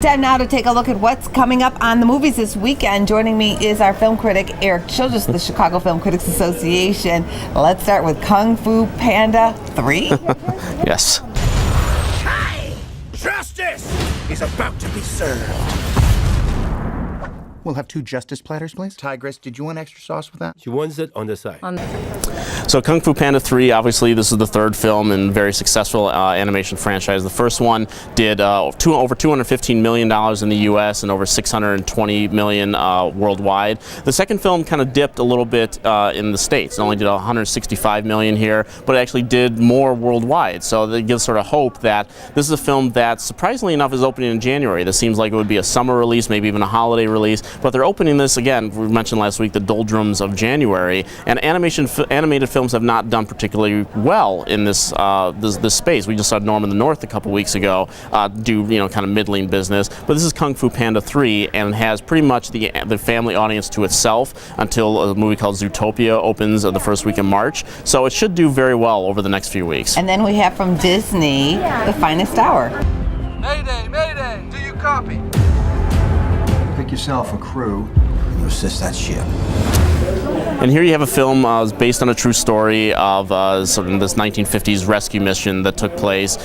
Time now to take a look at what's coming up on the movies this weekend. Joining me is our film critic, Erik Childress of the Chicago Film Critics Association. Let's start with Kung Fu Panda 3. Yes. Hi! Justice is about to be served. We'll have 2 justice platters, please. Tigress, did you want extra sauce with that? She wants it on the side. So Kung Fu Panda 3, obviously this is the third film in a very successful animation franchise. The first one did over $215 million in the US and over $620 million worldwide. The second film kind of dipped a little bit in the States. It only did $165 million here, but it actually did more worldwide. So that gives sort of hope that this is a film that, surprisingly enough, is opening in January. This seems like it would be a summer release, maybe even a holiday release. But they're opening this, again, we mentioned last week, the doldrums of January, and animated films have not done particularly well in this space. We just saw Norm in the North a couple weeks ago do kind of middling business, but this is Kung Fu Panda 3 and has pretty much the family audience to itself until a movie called Zootopia opens the first week in March. So it should do very well over the next few weeks. And then we have from Disney, The Finest Hour. Mayday, mayday, do you copy? Pick yourself a crew. You assist that ship. And here you have a film based on a true story of sort of this 1950s rescue mission that took place.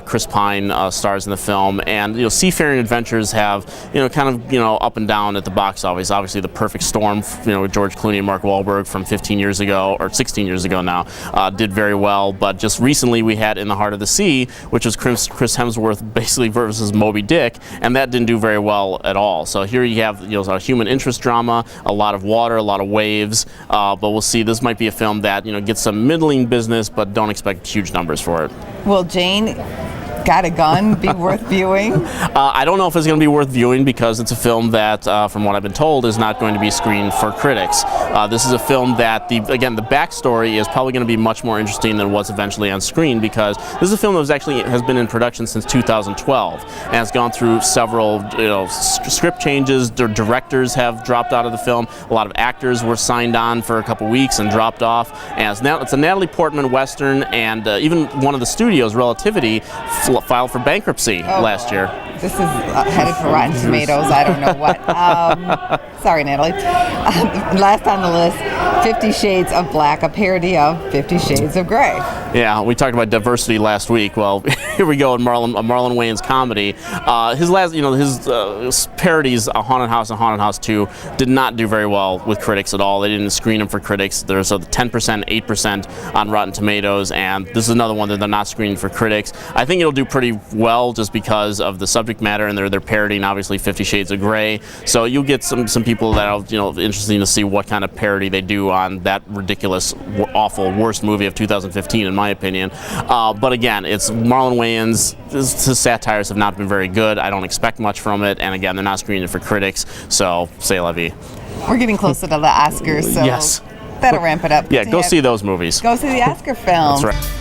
Chris Pine stars in the film, and seafaring adventures have kind of up and down at the box office. Obviously, The Perfect Storm, with George Clooney and Mark Wahlberg from 15 years ago or 16 years ago now, did very well. But just recently we had In the Heart of the Sea, which was Chris Hemsworth basically versus Moby Dick, and that didn't do very well at all. So here you have a human interest drama, a lot of water, a lot of waves. But we'll see. This might be a film that gets some middling business, but don't expect huge numbers for it. Will Jane Got a Gun be worth viewing? I don't know if it's going to be worth viewing because it's a film that, from what I've been told, is not going to be screened for critics. This is a film that, the backstory is probably going to be much more interesting than what's eventually on screen, because this is a film that has been in production since 2012 and has gone through several script changes. Directors have dropped out of the film. A lot of actors were signed on for a couple weeks and dropped off. And it's a Natalie Portman Western, and even one of the studios, Relativity, filed for bankruptcy last year. This is headed for Rotten Tomatoes. I don't know what. Sorry, Natalie. Last on the list, 50 Shades of Black, a parody of 50 Shades of Grey. Yeah, we talked about diversity last week. Well, here we go in Marlon Wayans' comedy. His parodies, A Haunted House and Haunted House 2, did not do very well with critics at all. They didn't screen them for critics. There's the 10%, 8% on Rotten Tomatoes, and this is another one that they're not screening for critics. I think it'll do pretty well just because of the subject matter, and they're parodying obviously 50 Shades of Grey. So you'll get some people that are interesting to see what kind of parody they do on that ridiculous, awful, worst movie of 2015 in my opinion. But again, it's Marlon Wayans. His satires have not been very good. I don't expect much from it, and again, they're not screening it for critics. So c'est la vie. We're getting closer to the Oscars, so yes, that'll ramp it up. Yeah, go see those movies. Go see the Oscar film. That's right.